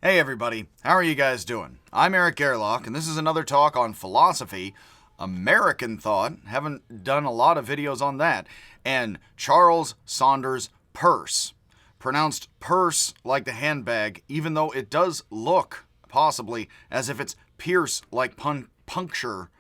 Hey everybody, how are you guys doing? I'm Eric Gerlach, and this is another talk on philosophy, American thought, haven't done a lot of videos on that, and Charles Saunders Peirce. Pronounced purse like the handbag, even though it does look, possibly, as if it's pierce like puncture.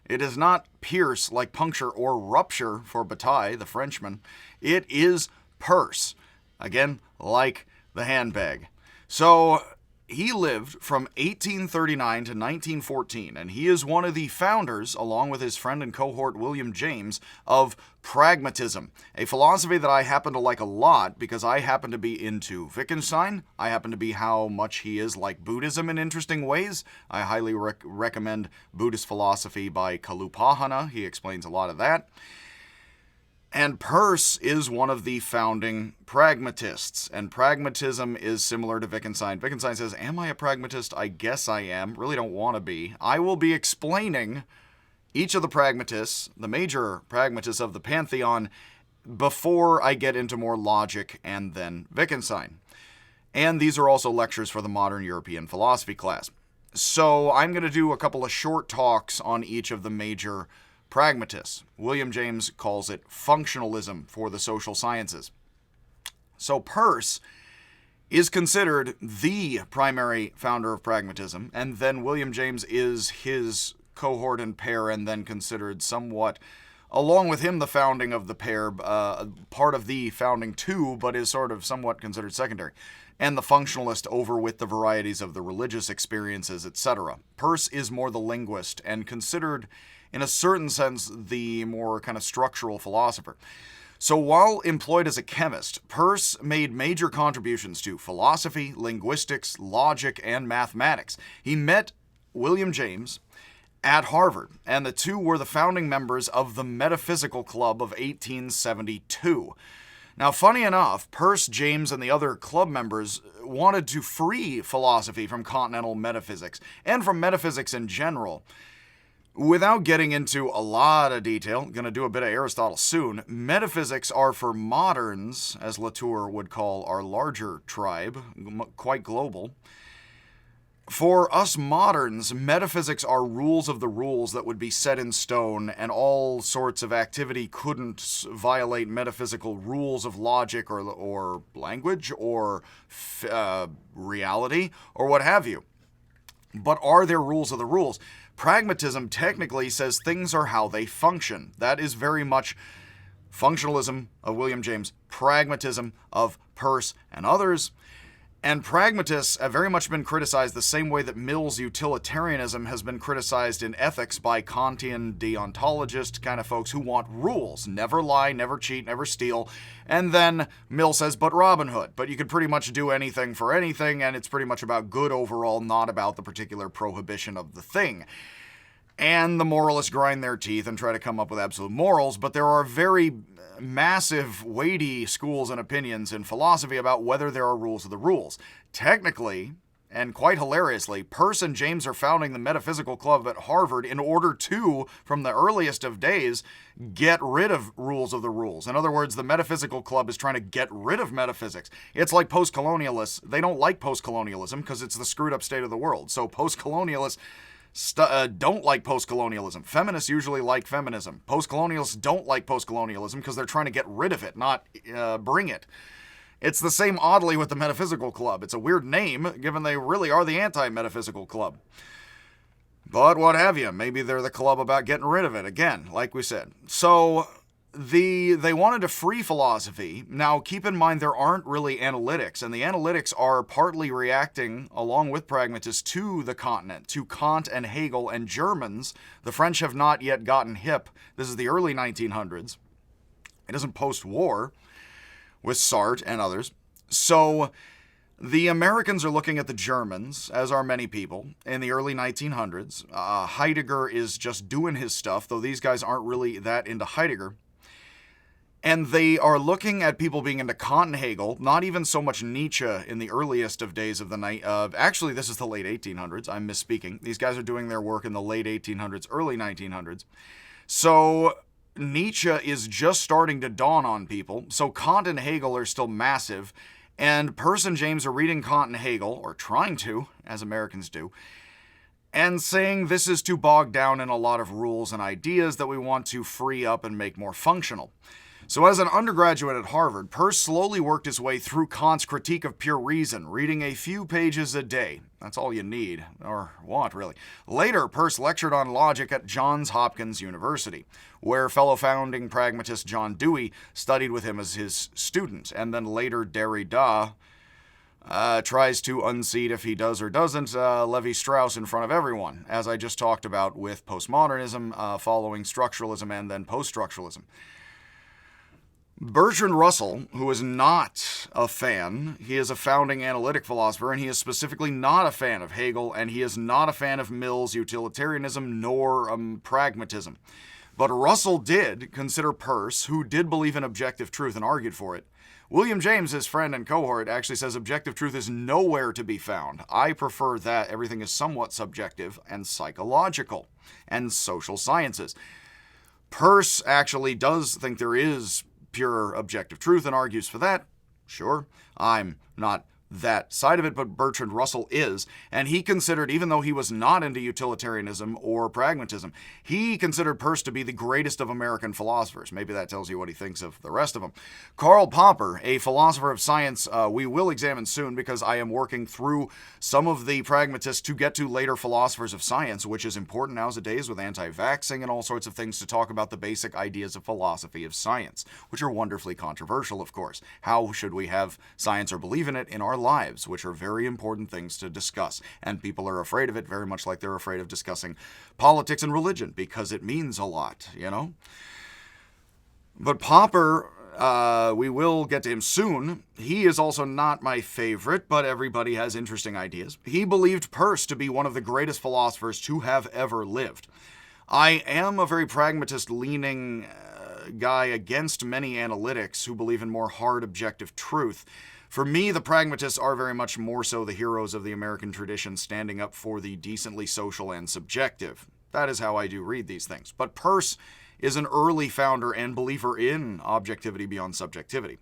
It is not pierce like puncture or rupture for Bataille, the Frenchman. It is purse. Again, like the handbag. So, he lived from 1839 to 1914, and he is one of the founders, along with his friend and cohort William James, of Pragmatism, a philosophy that I happen to like a lot because I happen to be into Wittgenstein. I happen to be how much he is like Buddhism in interesting ways. I highly recommend Buddhist Philosophy by Kalupahana. He explains a lot of that. And Peirce is one of the founding pragmatists, and pragmatism is similar to Wittgenstein. Wittgenstein says, am I a pragmatist? I guess I am. Really don't want to be. I will be explaining each of the pragmatists, the major pragmatists of the pantheon, before I get into more logic and then Wittgenstein. And these are also lectures for the modern European philosophy class. So I'm going to do a couple of short talks on each of the major pragmatists. William James calls it functionalism for the social sciences. So Peirce is considered the primary founder of pragmatism, and then William James is his cohort and pair, and then considered somewhat, along with him, the founding of the pair, part of the founding too, but is sort of somewhat considered secondary, and the functionalist over with the varieties of the religious experiences, etc. Peirce is more the linguist and considered, in a certain sense, the more kind of structural philosopher. So while employed as a chemist, Peirce made major contributions to philosophy, linguistics, logic, and mathematics. He met William James at Harvard, and the two were the founding members of the Metaphysical Club of 1872. Now, funny enough, Peirce, James, and the other club members wanted to free philosophy from continental metaphysics, and from metaphysics in general. Without getting into a lot of detail, going to do a bit of Aristotle soon, metaphysics are for moderns, as Latour would call our larger tribe, quite global. For us moderns, metaphysics are rules of the rules that would be set in stone, and all sorts of activity couldn't violate metaphysical rules of logic or language or reality or what have you. But are there rules of the rules? Pragmatism technically says things are how they function. That is very much functionalism of William James, pragmatism of Peirce and others. And pragmatists have very much been criticized the same way that Mill's utilitarianism has been criticized in ethics by Kantian deontologist kind of folks who want rules. Never lie, never cheat, never steal. And then Mill says, but Robin Hood. But you could pretty much do anything for anything, and it's pretty much about good overall, not about the particular prohibition of the thing. And the moralists grind their teeth and try to come up with absolute morals, but there are very massive, weighty schools and opinions in philosophy about whether there are rules of the rules. Technically, and quite hilariously, Peirce and James are founding the Metaphysical Club at Harvard in order to, from the earliest of days, get rid of rules of the rules. In other words, the Metaphysical Club is trying to get rid of metaphysics. It's like post-colonialists. They don't like post-colonialism because it's the screwed up state of the world. So post-colonialists don't like post-colonialism. Feminists usually like feminism. Post-colonialists don't like post-colonialism because they're trying to get rid of it, not bring it. It's the same oddly with the Metaphysical Club. It's a weird name, given they really are the anti-Metaphysical Club. But what have you, maybe they're the club about getting rid of it, again, like we said. So they wanted to free philosophy. Now, keep in mind there aren't really analytics, and the analytics are partly reacting, along with pragmatists, to the continent, to Kant and Hegel and Germans. The French have not yet gotten hip. This is the early 1900s. It isn't post-war, with Sartre and others. So the Americans are looking at the Germans, as are many people, in the early 1900s. Heidegger is just doing his stuff, though these guys aren't really that into Heidegger. And they are looking at people being into Kant and Hegel, not even so much Nietzsche in the earliest of days of the night. Actually, this is the late 1800s. I'm misspeaking. These guys are doing their work in the late 1800s, early 1900s. So Nietzsche is just starting to dawn on people. So Kant and Hegel are still massive. And Peirce and James are reading Kant and Hegel, or trying to, as Americans do, and saying this is too bogged down in a lot of rules and ideas that we want to free up and make more functional. So as an undergraduate at Harvard, Peirce slowly worked his way through Kant's critique of pure reason, reading a few pages a day. That's all you need, or want, really. Later, Peirce lectured on logic at Johns Hopkins University, where fellow founding pragmatist John Dewey studied with him as his student, and then later Derrida tries to unseat, if he does or doesn't, Levi-Strauss in front of everyone, as I just talked about with postmodernism following structuralism and then post-structuralism. Bertrand Russell, who is not a fan, he is a founding analytic philosopher, and he is specifically not a fan of Hegel, and he is not a fan of Mill's utilitarianism nor pragmatism. But Russell did consider Peirce, who did believe in objective truth and argued for it. William James, his friend and cohort, actually says objective truth is nowhere to be found. I prefer that everything is somewhat subjective and psychological and social sciences. Peirce actually does think there is pure objective truth and argues for that. Sure, I'm not that side of it, but Bertrand Russell is, and he considered, even though he was not into utilitarianism or pragmatism, he considered Peirce to be the greatest of American philosophers. Maybe that tells you what he thinks of the rest of them. Karl Popper, a philosopher of science we will examine soon because I am working through some of the pragmatists to get to later philosophers of science, which is important nowadays with anti-vaxxing and all sorts of things to talk about the basic ideas of philosophy of science, which are wonderfully controversial, of course. How should we have science or believe in it in our lives, which are very important things to discuss. And people are afraid of it very much like they're afraid of discussing politics and religion because it means a lot, you know? But Popper, we will get to him soon. He is also not my favorite, but everybody has interesting ideas. He believed Peirce to be one of the greatest philosophers to have ever lived. I am a very pragmatist-leaning guy against many analytics who believe in more hard objective truth. For me, the pragmatists are very much more so the heroes of the American tradition, standing up for the decently social and subjective. That is how I do read these things. But Peirce is an early founder and believer in objectivity beyond subjectivity,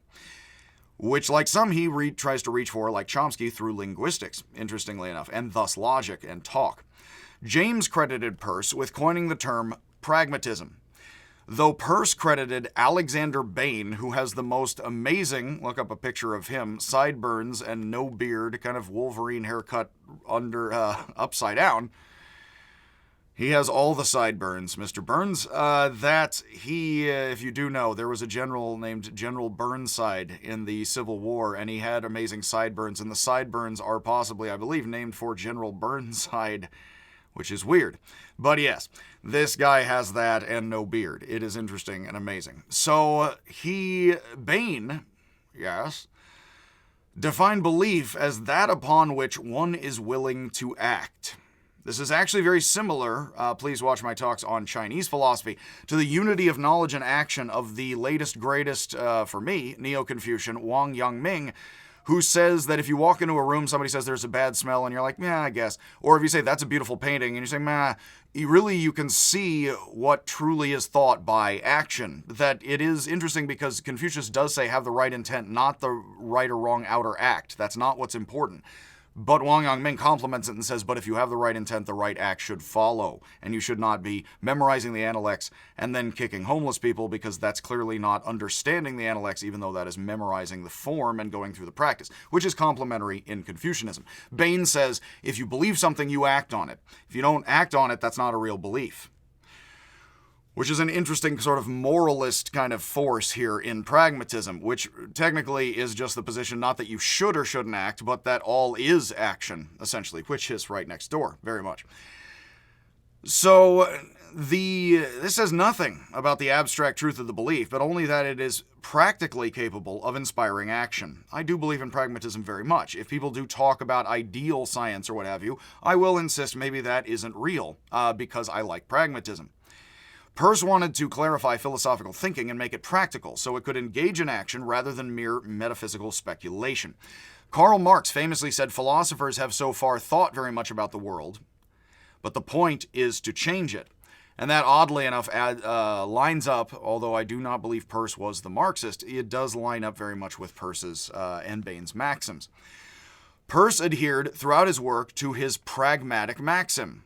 which, like some, he tries to reach for, like Chomsky, through linguistics, interestingly enough, and thus logic and talk. James credited Peirce with coining the term pragmatism, though Peirce credited Alexander Bain, who has the most amazing, look up a picture of him, sideburns and no beard, kind of Wolverine haircut upside down. He has all the sideburns, Mr. Burns. That he, if you do know, there was a general named General Burnside in the Civil War, and he had amazing sideburns, and the sideburns are possibly, I believe, named for General Burnside, which is weird. But yes, this guy has that and no beard. It is interesting and amazing. So Bain, yes, defined belief as that upon which one is willing to act. This is actually very similar, please watch my talks on Chinese philosophy, to the unity of knowledge and action of the latest, greatest, for me, Neo-Confucian Wang Yangming, who says that if you walk into a room, somebody says there's a bad smell, and you're like, yeah, I guess. Or if you say, that's a beautiful painting, and you say, you can see what truly is thought by action. That it is interesting because Confucius does say have the right intent, not the right or wrong outer act. That's not what's important. But Wang Yangming complements it and says, but if you have the right intent, the right act should follow. And you should not be memorizing the Analects and then kicking homeless people, because that's clearly not understanding the Analects, even though that is memorizing the form and going through the practice, which is complementary in Confucianism. Bain says, if you believe something, you act on it. If you don't act on it, that's not a real belief. Which is an interesting sort of moralist kind of force here in pragmatism, which technically is just the position not that you should or shouldn't act, but that all is action, essentially, which is right next door, very much. So this says nothing about the abstract truth of the belief, but only that it is practically capable of inspiring action. I do believe in pragmatism very much. If people do talk about ideal science or what have you, I will insist maybe that isn't real, because I like pragmatism. Peirce wanted to clarify philosophical thinking and make it practical, so it could engage in action rather than mere metaphysical speculation. Karl Marx famously said philosophers have so far thought very much about the world, but the point is to change it. And that, oddly enough, lines up, although I do not believe Peirce was the Marxist, it does line up very much with Peirce's and Bain's maxims. Peirce adhered throughout his work to his pragmatic maxim.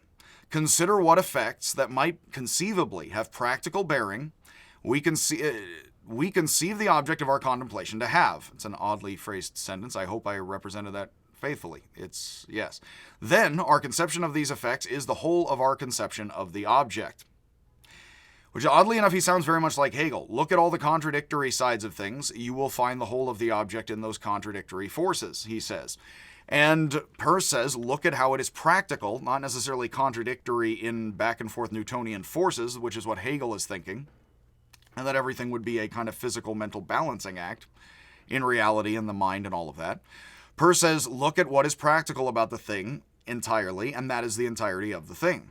Consider what effects that might conceivably have practical bearing we conceive the object of our contemplation to have. It's an oddly phrased sentence. I hope I represented that faithfully. It's yes. Then our conception of these effects is the whole of our conception of the object. Which, oddly enough, he sounds very much like Hegel. Look at all the contradictory sides of things. You will find the whole of the object in those contradictory forces, he says. And Peirce says, look at how it is practical, not necessarily contradictory in back and forth Newtonian forces, which is what Hegel is thinking, and that everything would be a kind of physical mental balancing act in reality and the mind and all of that. Peirce says, look at what is practical about the thing entirely, and that is the entirety of the thing.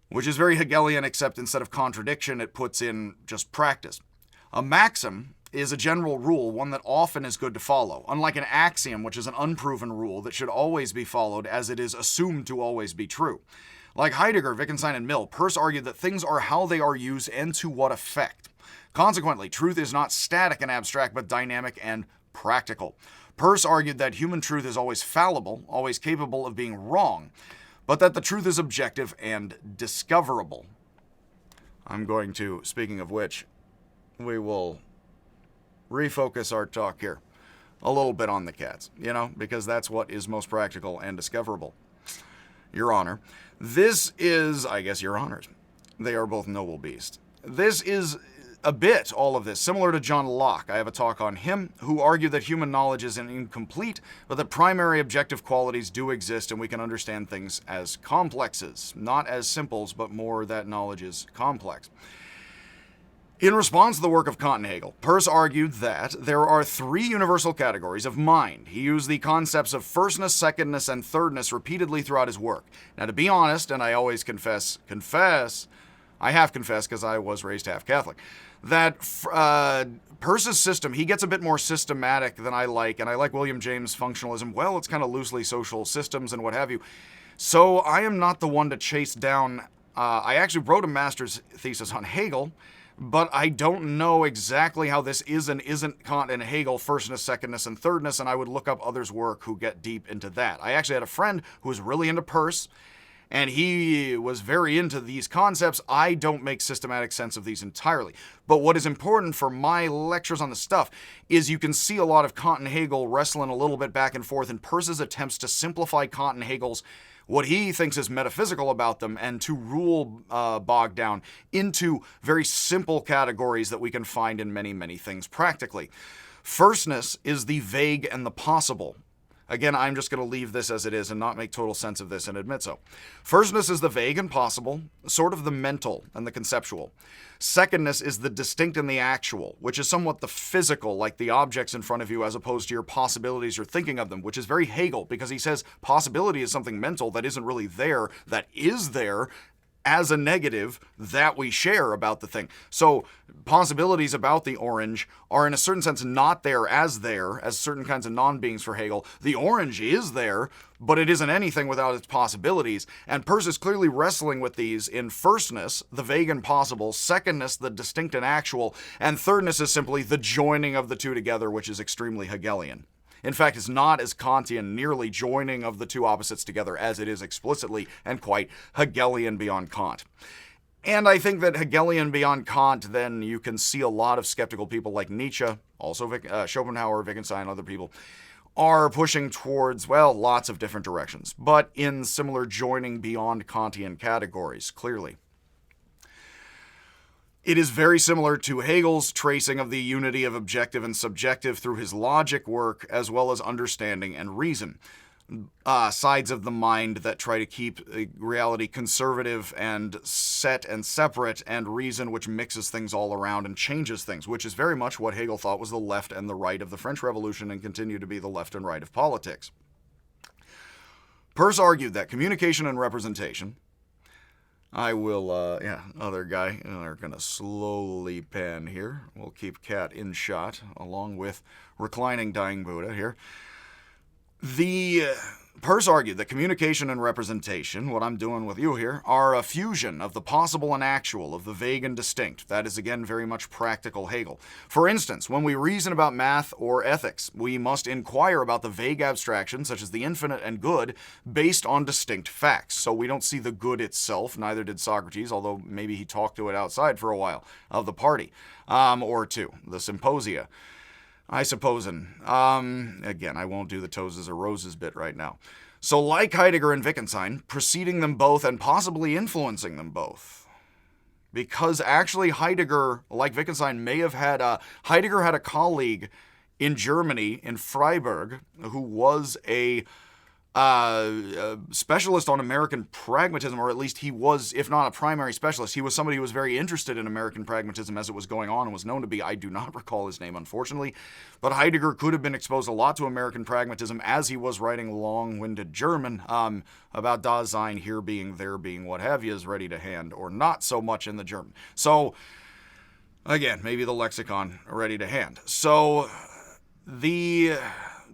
Which is very Hegelian, except instead of contradiction, it puts in just practice. A maxim is a general rule, one that often is good to follow, unlike an axiom, which is an unproven rule that should always be followed as it is assumed to always be true. Like Heidegger, Wittgenstein, and Mill, Peirce argued that things are how they are used and to what effect. Consequently, truth is not static and abstract, but dynamic and practical. Peirce argued that human truth is always fallible, always capable of being wrong, but that the truth is objective and discoverable. I'm going to, speaking of which, we will refocus our talk here a little bit on the cats, because that's what is most practical and discoverable. Your Honor, this is, I guess, Your Honors. They are both noble beasts. This is a bit, all of this, similar to John Locke. I have a talk on him, who argued that human knowledge is incomplete, but that primary objective qualities do exist and we can understand things as complexes, not as simples, but more that knowledge is complex. In response to the work of Kant and Hegel, Peirce argued that there are three universal categories of mind. He used the concepts of firstness, secondness, and thirdness repeatedly throughout his work. Now, to be honest, and I always confess, I have confessed because I was raised half Catholic, that Peirce's system, he gets a bit more systematic than I like, and I like William James' functionalism. Well, it's kind of loosely social systems and what have you. So I am not the one to chase down. I actually wrote a master's thesis on Hegel, but I don't know exactly how this is and isn't Kant and Hegel, firstness, secondness, and thirdness, and I would look up others' work who get deep into that. I actually had a friend who was really into Peirce, and he was very into these concepts. I don't make systematic sense of these entirely. But what is important for my lectures on the stuff is you can see a lot of Kant and Hegel wrestling a little bit back and forth in Peirce's attempts to simplify Kant and Hegel's what he thinks is metaphysical about them and to rule bogged down into very simple categories that we can find in many, many things practically. Firstness is the vague and the possible. Again, I'm just going to leave this as it is and not make total sense of this and admit so. Firstness is the vague and possible, sort of the mental and the conceptual. Secondness is the distinct and the actual, which is somewhat the physical, like the objects in front of you as opposed to your possibilities or thinking of them, which is very Hegel because he says possibility is something mental that isn't really there, that is there, as a negative that we share about the thing. So possibilities about the orange are in a certain sense not there as certain kinds of non-beings for Hegel. The orange is there, but it isn't anything without its possibilities. And Peirce is clearly wrestling with these in firstness, the vague and possible, secondness, the distinct and actual, and thirdness is simply the joining of the two together, which is extremely Hegelian. In fact, it's not as Kantian nearly joining of the two opposites together as it is explicitly and quite Hegelian beyond Kant. And I think that Hegelian beyond Kant, then you can see a lot of skeptical people like Nietzsche, also Schopenhauer, Wittgenstein, other people, are pushing towards, well, lots of different directions, but in similar joining beyond Kantian categories, clearly. It is very similar to Hegel's tracing of the unity of objective and subjective through his logic work, as well as understanding and reason. Sides of the mind that try to keep reality conservative and set and separate, and reason which mixes things all around and changes things, which is very much what Hegel thought was the left and the right of the French Revolution and continue to be the left and right of politics. Peirce argued that communication and representation, I will, other guy, they're going to slowly pan here. We'll keep Cat in shot, along with reclining dying Buddha here. The Peirce argued that communication and representation, what I'm doing with you here, are a fusion of the possible and actual, of the vague and distinct. That is, again, very much practical Hegel. For instance, when we reason about math or ethics, we must inquire about the vague abstractions, such as the infinite and good, based on distinct facts. So we don't see the good itself, neither did Socrates, although maybe he talked to it outside for a while of the party, or two, the symposia. I suppose, again, I won't do the toes or roses bit right now. So like Heidegger and Wittgenstein, preceding them both and possibly influencing them both. Because actually Heidegger, like Wittgenstein, may have had Heidegger had a colleague in Germany, in Freiburg, who was a specialist on American pragmatism, or at least he was, if not a primary specialist, he was somebody who was very interested in American pragmatism as it was going on and was known to be. I do not recall his name, unfortunately, but Heidegger could have been exposed a lot to American pragmatism as he was writing long-winded German about das Sein, here being, there being, what have you, is ready to hand, or not so much in the German. So, again, maybe the lexicon ready to hand. So,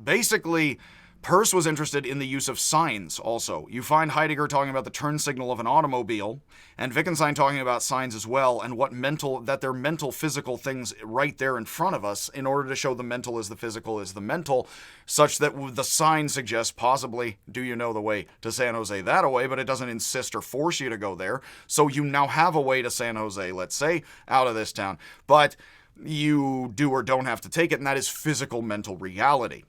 basically, Peirce was interested in the use of signs also. You find Heidegger talking about the turn signal of an automobile, and Wittgenstein talking about signs as well, and that they're mental, physical things right there in front of us in order to show the mental is the physical is the mental, such that the sign suggests possibly, do you know the way to San Jose that way, but it doesn't insist or force you to go there. So you now have a way to San Jose, let's say, out of this town, but you do or don't have to take it, and that is physical mental reality.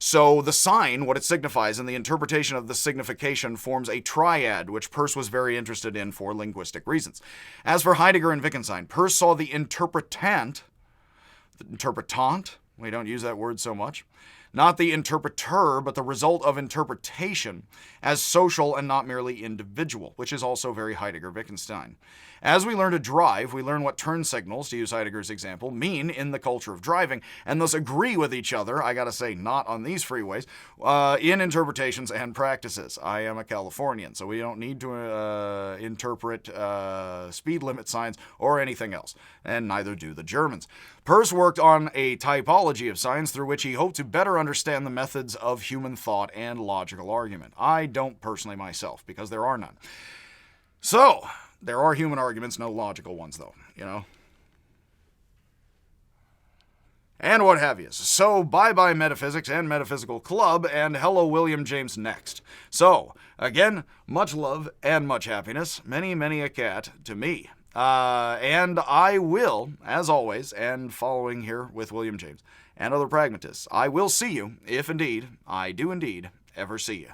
So the sign, what it signifies, and the interpretation of the signification forms a triad, which Peirce was very interested in for linguistic reasons. As for Heidegger and Wittgenstein, Peirce saw the interpretant, we don't use that word so much, not the interpreter, but the result of interpretation, as social and not merely individual, which is also very Heidegger-Wittgenstein. As we learn to drive, we learn what turn signals, to use Heidegger's example, mean in the culture of driving, and thus agree with each other, I gotta say, not on these freeways, in interpretations and practices. I am a Californian, so we don't need to interpret speed limit signs or anything else, and neither do the Germans. Peirce worked on a typology of signs through which he hoped to better understand the methods of human thought and logical argument. I don't personally myself, because there are none. So, there are human arguments, no logical ones, though, you know? And what have you. So, bye-bye Metaphysics and Metaphysical Club, and hello William James next. So, again, much love and much happiness, many, many a cat to me. And I will, as always, and following here with William James and other pragmatists, I will see you, if indeed, I do indeed, ever see you.